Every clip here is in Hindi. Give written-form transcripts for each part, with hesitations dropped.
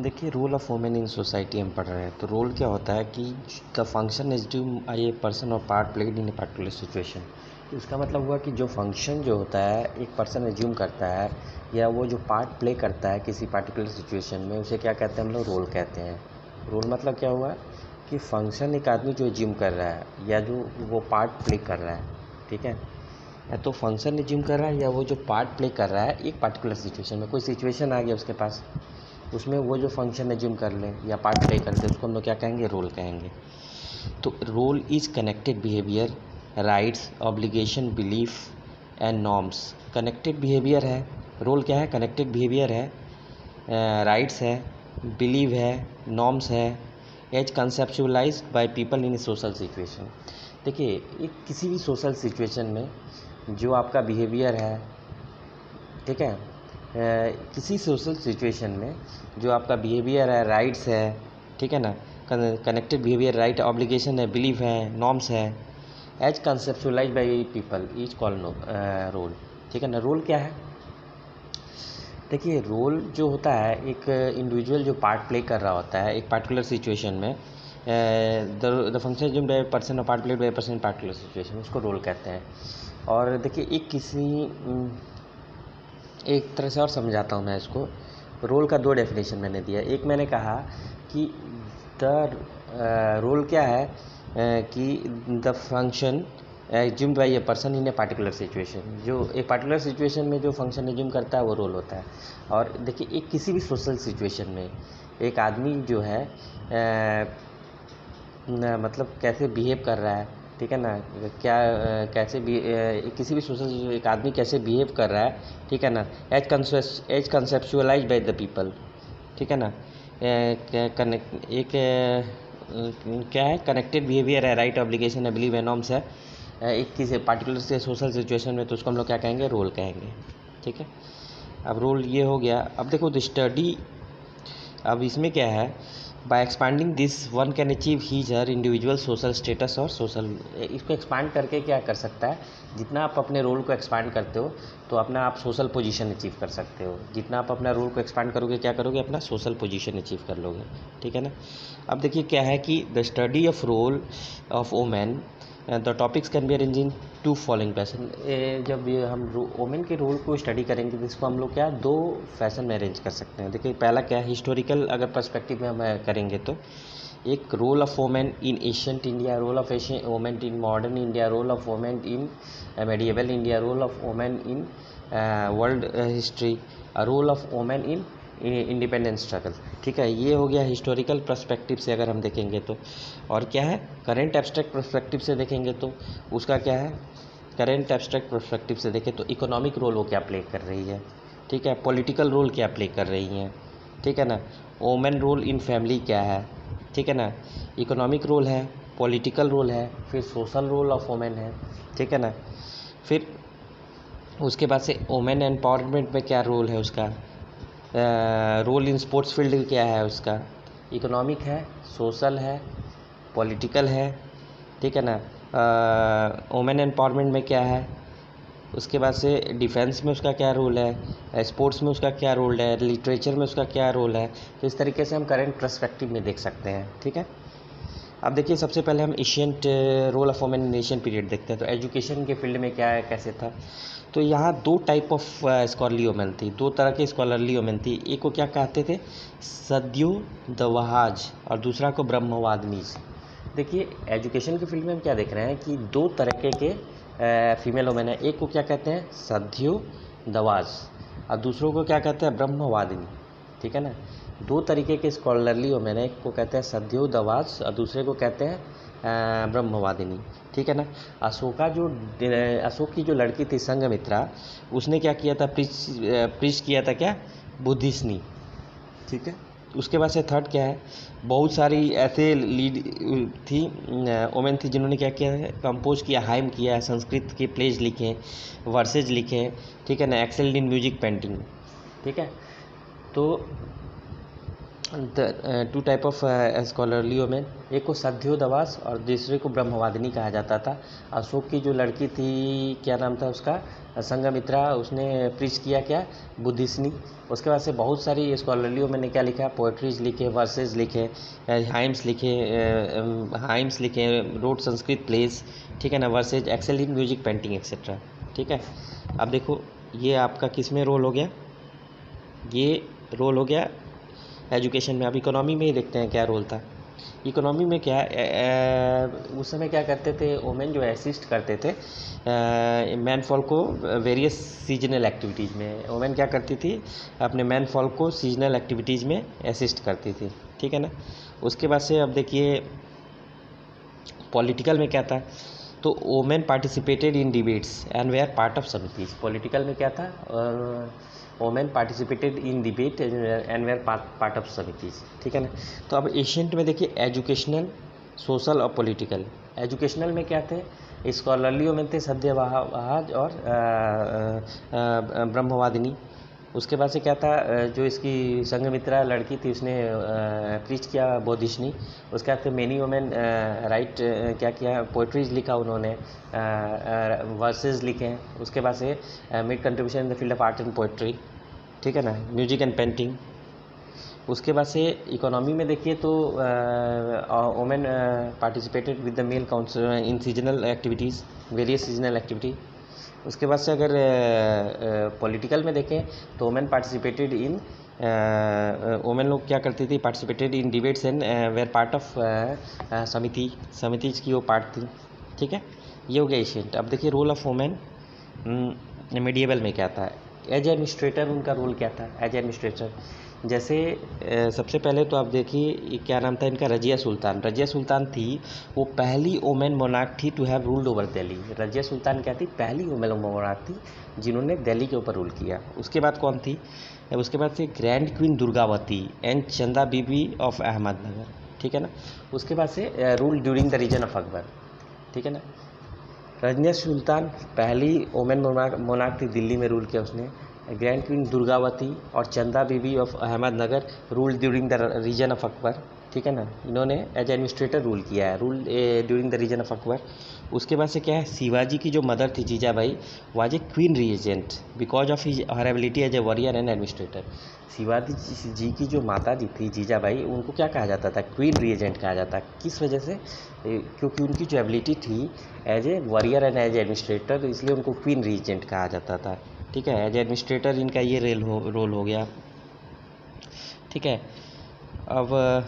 देखिए, role of women in society हम पढ़ रहे हैं। तो रोल क्या होता है कि the function is do a person or part played in a particular situation. इसका मतलब हुआ कि जो फंक्शन जो होता है एक पर्सन एज्यूम करता है या वो जो पार्ट प्ले करता है किसी पर्टिकुलर सिचुएशन में, उसे क्या कहते हैं हम लोग? रोल कहते हैं। रोल मतलब क्या हुआ कि फंक्शन एक आदमी जो एज्यूम कर रहा है या जो वो पार्ट प्ले कर रहा है, ठीक है। या तो फंक्शन एज्यूम कर रहा है या वो जो पार्ट प्ले कर रहा है एक पर्टिकुलर सिचुएशन में। कोई सिचुएशन आ गया उसके पास, उसमें वो जो फंक्शन एज्यूम कर ले या पार्ट प्ले कर ले, उसको हम लोग क्या कहेंगे? रोल कहेंगे। तो role is connected behaviour, rights, obligation, belief and norms. Connected behaviour है, रोल क्या है? कनेक्टेड बिहेवियर है, राइट्स है, बिलीव है, नॉर्म्स है, as conceptualize by people in social situation. देखिए, एक किसी भी सोशल सिचुएशन में जो आपका बिहेवियर है, ठीक है, किसी सोशल सिचुएशन में जो आपका बिहेवियर है, राइट्स है, ठीक है ना, कनेक्टेड बिहेवियर, राइट, ऑब्लिगेशन है, बिलीफ है, नॉर्म्स है, as conceptualize by people is called role. ठीक है ना। रोल क्या है? देखिए, रोल जो होता है एक इंडिविजुअल जो पार्ट प्ले कर रहा होता है एक पार्टिकुलर सिचुएशन में, द फंक्शन जो by person or part played by person in particular situation, उसको रोल कहते हैं। और देखिए, एक तरह से और समझाता हूँ मैं इसको। रोल का दो डेफिनेशन मैंने दिया। एक मैंने कहा कि रोल क्या है, कि the function assumed by a person in a particular situation. जो एक पार्टिकुलर सिचुएशन में जो फंक्शन एज्यूम करता है वो रोल होता है। और देखिए, एक किसी भी सोशल सिचुएशन में एक आदमी जो है मतलब कैसे बिहेव कर रहा है, ठीक है ना, क्या कैसे भी किसी भी सोशल एक आदमी कैसे बिहेव कर रहा है, ठीक है ना, as conceptualize by the people, ठीक है ना। क्या है? कनेक्टेड बिहेवियर है, राइट, ऑब्लिगेशन है, बिलीव है, नॉर्म्स है, एक किसी पार्टिकुलर से सोशल सिचुएशन में, तो उसको हम लोग क्या कहेंगे? रोल कहेंगे। ठीक है। अब रोल ये हो गया। अब देखो द स्टडी, अब इसमें क्या है, by expanding this one can achieve his her individual social status और सोशल। इसको एक्सपांड करके क्या कर सकता है, जितना आप अपने रोल को एक्सपांड करते हो तो अपना आप सोशल पोजीशन अचीव कर सकते हो। जितना आप अपना रोल को एक्सपांड करोगे क्या करोगे? अपना सोशल पोजीशन अचीव कर लोगे। ठीक है ना। अब देखिए क्या है कि the study of role of women, the topics can be arrange into following fashion. जब ये हम वोमेन के रोल को स्टडी करेंगे तो इसको हम लोग क्या दो फैशन में अरेंज कर सकते हैं। देखिए, पहला क्या है, हिस्टोरिकल अगर पर्सपेक्टिव में हम करेंगे तो एक role of women in ancient India, role of women in modern India, role of women in medieval India, role of women in world history, role of women in independence struggle. ठीक है, ये हो गया हिस्टोरिकल पर्सपेक्टिव से अगर हम देखेंगे तो। और क्या है, करेंट एब्स्ट्रैक्ट पर्सपेक्टिव से देखेंगे तो उसका क्या है, करेंट एब्स्ट्रैक्ट पर्सपेक्टिव से देखें तो इकोनॉमिक रोल वो क्या प्ले कर रही है, ठीक है, पॉलिटिकल रोल क्या प्ले कर रही हैं, ठीक है ना, वोमेन रोल इन फैमिली क्या है, ठीक है ना, इकोनॉमिक रोल है, पॉलिटिकल रोल है, फिर सोशल रोल ऑफ वोमेन है, ठीक है ना। फिर उसके बाद से वोमेन एम्पावरमेंट में क्या रोल है उसका, रोल इन स्पोर्ट्स फील्ड क्या है उसका, इकोनॉमिक है, सोशल है, पॉलिटिकल है, ठीक है ना। वोमेन एम्पावरमेंट में क्या है, उसके बाद से डिफेंस में उसका क्या रोल है, स्पोर्ट्स में उसका क्या रोल है, लिटरेचर में उसका क्या रोल है। तो इस तरीके से हम करेंट पर्सपेक्टिव में देख सकते हैं। ठीक है। अब देखिए, सबसे पहले हम ancient role of women in Asian period देखते हैं। तो एजुकेशन के फील्ड में क्या है, कैसे था। तो यहाँ दो टाइप ऑफ स्कॉलरली वोमेन थी, दो तरह की स्कॉलरली वोमेन थी। एक को क्या कहते थे, सद्यो दवहाज, और दूसरा को ब्रह्मवादिनीज। देखिए, एजुकेशन के फील्ड में हम क्या देख रहे हैं कि दो तरीके के फीमेल वोमेन है। एक को क्या कहते हैं, सद्यो दवाज, और दूसरों को क्या कहते हैं, ब्रह्मवादिनी। ठीक है ना। दो तरीके के स्कॉलरली वोमेन है, एक को कहते हैं सद्यो दवाज और दूसरे को कहते हैं ब्रह्मवादिनी। ठीक है ना। अशोक की जो लड़की थी संघमित्रा, उसने क्या किया था, प्रीच किया था क्या, बुद्धिस्टनी। ठीक है। उसके बाद से थर्ड क्या है, बहुत सारी ऐसे लीड थी वोमेन थी जिन्होंने क्या किया है, कंपोज किया, हाइम किया, संस्कृत के प्लेज लिखे, वर्सेज लिखे, ठीक है ना, एक्सेल्ड इन म्यूजिक पेंटिंग। ठीक है। तो two type of scholarly women, एक को सध्योदवास और दूसरे को ब्रह्मवादिनी कहा जाता था। अशोक की जो लड़की थी, क्या नाम था उसका, संघमित्रा, उसने प्रीच किया क्या, बुद्धिस्टनी। उसके बाद से बहुत सारी स्कॉलरली वोमेन ने क्या लिखा, पोएट्रीज लिखे, वर्सेज लिखे, हाइम्स लिखे, रोड संस्कृत प्लेस, ठीक है ना, verses, excel in music, painting etcetera. ठीक है, अब देखो ये आपका किस में रोल हो गया, ये रोल हो गया एजुकेशन में। अब इकोनॉमी में ही देखते हैं क्या रोल था। इकोनॉमी में क्या उस समय क्या करते थे, वोमेन जो असिस्ट करते थे मैन फॉल को वेरियस सीजनल एक्टिविटीज़ में। वोमेन क्या करती थी, अपने मैन फॉल को सीजनल एक्टिविटीज़ में असिस्ट करती थी। ठीक है ना। उसके बाद से अब देखिए पॉलिटिकल में क्या था, तो women participated in debates and were part of committees. Political में क्या था, women participated in debate and were part of committees. ठीक है ना। तो अब एशियंट में देखिए एजुकेशनल, सोशल और पॉलिटिकल। एजुकेशनल में क्या थे, स्कॉलरली वोमेन थे, सत्यवाद और ब्रह्मवादिनी। उसके बाद से क्या था, जो इसकी संघमित्रा लड़की थी उसने प्रीच किया बोधिशनी। उसके बाद फिर मेनी वोमेन राइट क्या किया, पोइट्रीज लिखा उन्होंने, वर्सेस लिखे हैं। उसके बाद से made contribution in the field of art and poetry. ठीक है ना, म्यूजिक एंड पेंटिंग। उसके बाद से इकोनॉमी में देखिए तो women participated with the male council in seasonal activities, various seasonal activity. उसके बाद से अगर पॉलिटिकल में देखें तो वोमेन पार्टिसिपेटेड इन, वोमेन लोग क्या करती थी, participated in debates and were part of committees की वो पार्ट थी। ठीक है, ये हो गया एशियंट। अब देखिए रोल ऑफ वोमेन मिडिएवल में क्या था, एज एडमिनिस्ट्रेटर उनका रोल क्या था, एज एडमिनिस्ट्रेटर। जैसे सबसे पहले तो आप देखिए क्या नाम था इनका, रजिया सुल्तान। रजिया सुल्तान थी वो पहली वोमेन मोनार्क थी to have ruled over Delhi. Razia Sultan क्या थी, पहली वोमेन मोनार्क थी जिन्होंने दिल्ली के ऊपर रूल किया। उसके बाद कौन थी, उसके बाद से ग्रैंड क्वीन दुर्गावती एंड चंदा बीबी ऑफ अहमदनगर। ठीक है ना। उसके बाद से rule during the reason of Akbar. ठीक है ना। रजिया सुल्तान पहली वोमेन मोनार्क थी, दिल्ली में रूल किया उसने। ग्रैंड क्वीन दुर्गावती और Chanda Bibi of Ahmednagar rule during the reason of Akbar. ठीक है ना, इन्होंने एज एडमिनिस्ट्रेटर रूल किया है, rule during the reason of Akbar. उसके बाद से क्या है, शिवाजी की जो मदर थी Jijabai was a queen regent because of his her ability as a warrior and administrator. Shivaji ji की जो माता जी थी जीजाबाई, उनको क्या कहा जाता था, क्वीन रीजेंट कहा जाता। किस वजह से, क्योंकि उनकी जो एबिलिटी थी as a warrior and as administrator, इसलिए उनको क्वीन रीजेंट कहा जाता था। ठीक है, एज एडमिनिस्ट्रेटर इनका ये रोल हो गया। ठीक है, अब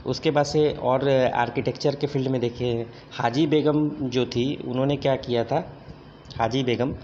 उसके बाद से और आर्किटेक्चर के फील्ड में देखिए हाजी बेगम जो थी उन्होंने क्या किया था, Haji Begum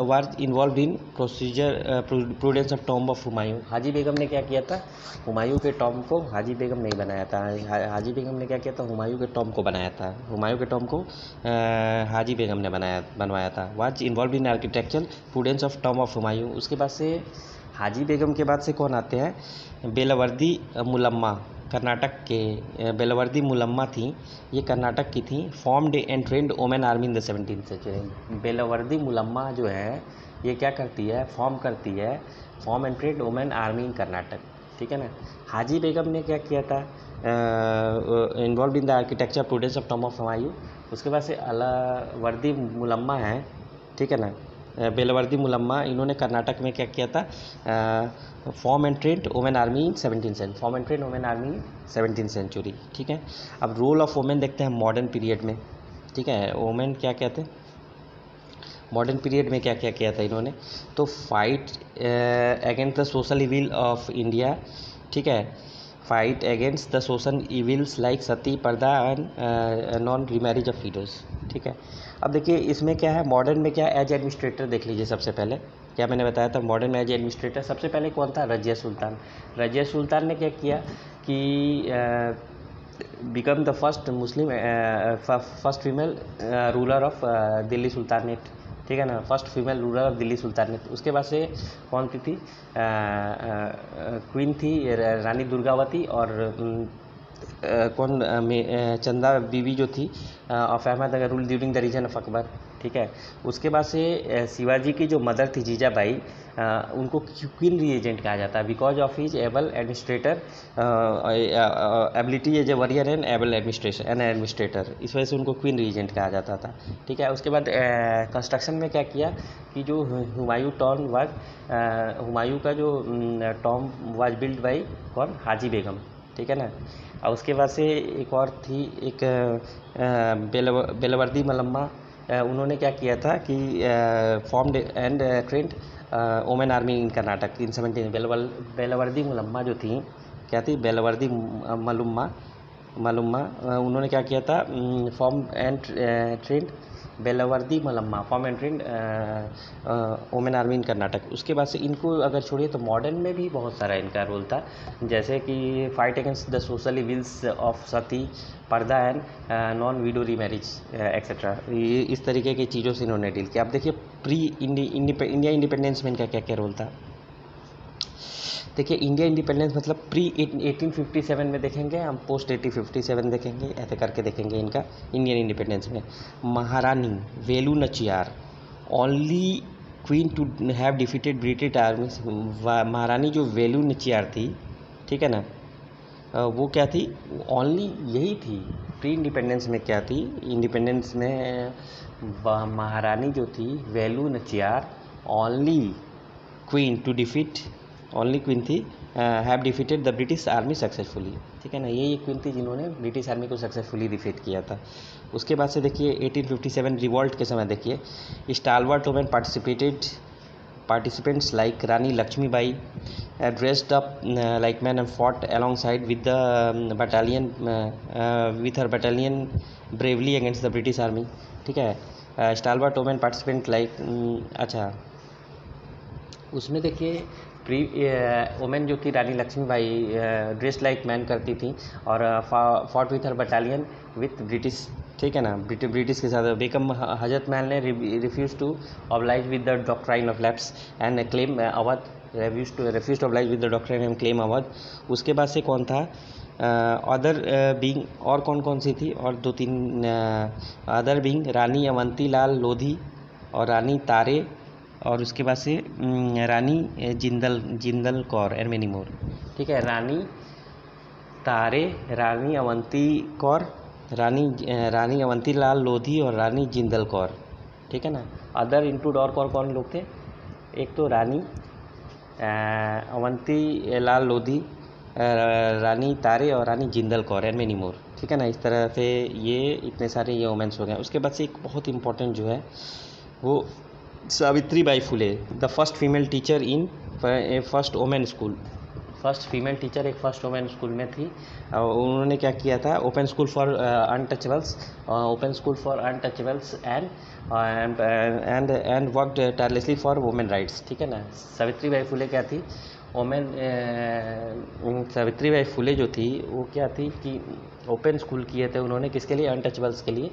was involve in prudence of tomb of Humayun. Haji Begum ने क्या किया था, हुमायूं के टॉम्ब को हाजी बेगम नहीं बनाया था, हाजी बेगम ने क्या किया था, हुमायूं के टॉम्ब को बनाया था। हुमायूं के टॉम्ब को हाजी बेगम ने बनवाया था। Was involve in architecture prudence of tomb of Humayun. उसके बाद से हाजी बेगम के बाद से कौन आते हैं, बेलावर्दी मुलम्मा, कर्नाटक के बेलावर्दी मुलम्मा थी, ये कर्नाटक की थी। Formed and trained women army in the 17th century. Belawadi Mallamma जो है ये क्या करती है, form and trained women army in Karnataka. ठीक है ना। हाजी बेगम ने क्या किया था, involve in the architecture prudence of tomb of Humayun. उसके बाद से अलावर्दी मुलम्मा है, ठीक है ना, बेलावर्दी मुलम्मा, इन्होंने कर्नाटक में क्या किया था, form and trained women army in 17th century. ठीक है। अब रोल ऑफ वोमेन देखते हैं मॉडर्न पीरियड में। ठीक है, वोमेन क्या कहते हैं, मॉडर्न पीरियड में क्या क्या किया था इन्होंने, तो fight against the social evil of India. ठीक है, fight against the social evils like sati, purdah and non remarriage of widows. ठीक है। अब देखिए इसमें क्या है, मॉडर्न में क्या, एज एडमिनिस्ट्रेटर देख लीजिए। सबसे पहले क्या मैंने बताया था, मॉडर्न में एज एडमिनिस्ट्रेटर सबसे पहले कौन था, रजिया सुल्तान। रजिया सुल्तान ने क्या किया कि become the first Muslim first female ruler of Delhi sultanate. ठीक है ना, first female ruler of Delhi sultanate. उसके बाद से कौन की थी, क्वीन थी रानी दुर्गावती, और चंदा बीवी जो थी of Ahmednagar rule during the reason of Akbar. ठीक है। उसके बाद से शिवाजी की जो मदर थी जीजाबाई, उनको क्वीन रीजेंट कहा जाता है because of his able administrator ability as a warrior and able administrator, इस वजह से उनको क्वीन रीजेंट कहा जाता था। ठीक है। उसके बाद कंस्ट्रक्शन में क्या किया कि जो हुमायूं टॉम वाज हुमायूं का जो टॉम वाज बिल्ड बाई कौन, हाजी बेगम। ठीक है ना। और उसके बाद से एक और थी, एक बेलवर्दी मलम्मा, उन्होंने क्या किया था कि formed and trained women army in Karnataka in 17। Belawadi Mallamma जो थी, क्या थी, बेलवर्दी मलम्मा, उन्होंने क्या किया था, form and trained Belawadi Mallamma form and trained women army in Karnataka. उसके बाद से इनको अगर छोड़िए तो मॉडर्न में भी बहुत सारा इनका रोल था, जैसे कि fight against the social evils of sati, purdah and non widow remarriage etcetera, ये इस तरीके की चीज़ों से इन्होंने डील किया। अब देखिए प्री इंडिया इंडिपेंडेंस में इनका क्या क्या रोल था। देखिए इंडिया इंडिपेंडेंस मतलब प्री 1857 में देखेंगे हम, पोस्ट 1857 देखेंगे, ऐसे करके देखेंगे इनका इंडियन इंडिपेंडेंस में। Maharani Velu Nachiyar only queen to have defeated British army. Maharani जो वेलू नचियार थी, ठीक है ना, वो क्या थी, ओनली यही थी। प्री इंडिपेंडेंस में क्या थी, इंडिपेंडेंस में महारानी जो थी Velu Nachiyar only queen to defeat, only queen थी, have defeated the British army successfully. ठीक है ना, ये क्वीन थी जिन्होंने ब्रिटिश आर्मी को सक्सेसफुली डिफीट किया था। उसके बाद से देखिए 1857 रिवॉल्ट के समय देखिए स्टालवर्ट women participants like Rani Lakshmibai dressed up like men and fought alongside with the battalion with her battalion bravely against the British Army। ठीक है। स्टालवर्ट वुमेन पार्टिसिपेंट लाइक, अच्छा उसमें देखिए प्री वुमेन जो थी रानी लक्ष्मीबाई ड्रेस लाइक मैन करती थी और fought with her battalion with British. ठीक है ना, ब्रिटिश के साथ। बेगम हजरत महल ने refuse to oblige with the doctrine of lapse and claim Awadh, refuse to oblige with the doctrine and claim Awadh. उसके बाद से कौन था, अदर बीइंग, और कौन कौन सी थी, और दो तीन अदर बीइंग रानी अवंती लाल लोधी और रानी तारे, और उसके बाद से Rani Jindal Kaur and many more. ठीक है, रानी तारे, रानी अवंती कौर, रानी अवंती लाल लोधी और रानी जिंदल कौर। ठीक है ना। अदर इंक्लूड और कौन लोग थे, एक तो रानी अवंती लाल लोधी, रानी तारे और Rani Jindal Kaur and many more. ठीक है ना। इस तरह से ये इतने सारे ये वुमेन्स हो गए। उसके बाद से एक बहुत इंपॉर्टेंट जो है वो Savitribai Phule, the first female teacher in first women school. First female teacher एक फर्स्ट वुमेन स्कूल में थी। उन्होंने क्या किया था, open school for untouchables and worked tirelessly for women rights. ठीक है ना। सावित्रीबाई फुले क्या थी, सावित्रीबाई फुले जो थी वो क्या थी कि ओपन स्कूल किए थे उन्होंने, किसके लिए, अनटचेबल्स के लिए।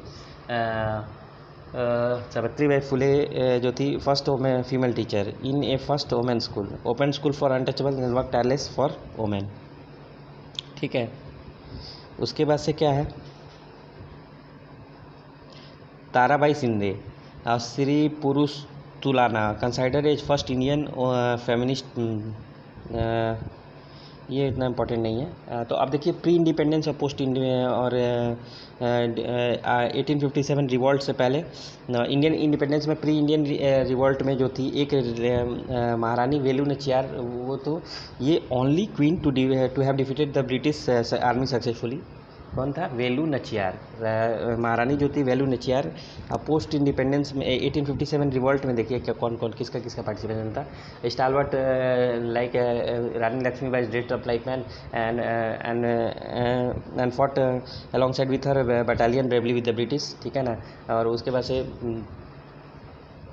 सावित्रीबाई फुले जो थी first female teacher in A first women school, open school for untouchable and work tireless for women. ठीक है। उसके बाद से क्या है, Tarabai Shinde, Stri Purush Tulana consider as first Indian feminist. ये इतना इम्पोर्टेंट नहीं है। तो अब देखिए प्री इंडिपेंडेंस और पोस्ट और 1857 रिवॉल्ट से पहले इंडियन इंडिपेंडेंस में, प्री इंडियन रिवॉल्ट में जो थी एक महारानी वेलू नचियार, वो तो ये only queen to have defeated the British army successfully. कौन था, वेलू नचियार, महारानी जो थी वेलू नचियार। पोस्ट इंडिपेंडेंस में 1857 रिवॉल्ट में देखिए क्या कौन किसका पार्टिसिपेशन था। Stalwart like Rani Lakshmibai dressed up like man and fought alongside with her battalion bravely with the British. ठीक है ना। और उसके बाद से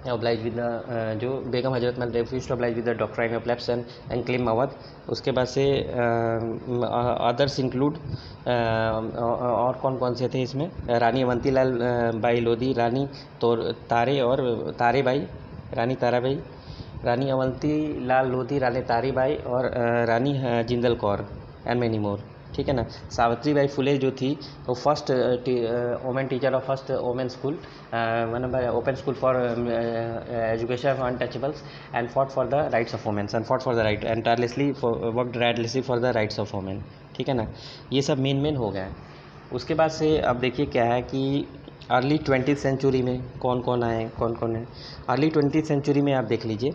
oblige with the जो बेगम हजरत महल refused to oblige with the doctrine of lapse and claim Awadh. उसके बाद से अदर्स इंक्लूड और कौन से थे इसमें, रानी अवंती लाल बाई लोधी, रानी तारे और तारेबाई, रानी ताराबाई, रानी अवंती लाल लोधी, रानी तारीबाई और Rani Jindal Kaur and many more. ठीक ठीक है ना। सावित्री बाई फुले जो थी वो first women teacher of first women school, open school for education of untouchables and fought for the rights of women and fought for the right and tirelessly worked tirelessly for the rights of women, ठीक है ना। ये सब मेन हो गया है। उसके बाद से अब देखिए क्या है कि अर्ली 20th सेंचुरी में कौन कौन आए, कौन कौन है। अर्ली 20th सेंचुरी में आप देख लीजिए,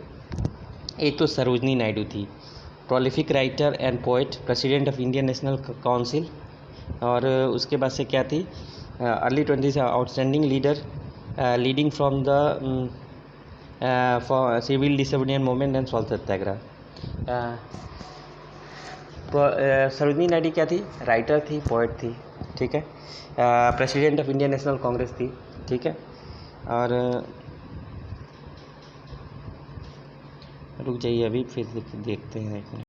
एक तो सरोजनी नायडू थी, prolific writer and poet, president of Indian national council. और उसके बाद से क्या थी, early 20th outstanding leader leading from the for civil disobedient movement and salt satyagraha. Sarojini Naidu क्या थी, राइटर थी, पोएट थी, ठीक है। President of Indian National Congress थी, ठीक है। और रुक जाइए अभी फिर देखते हैं।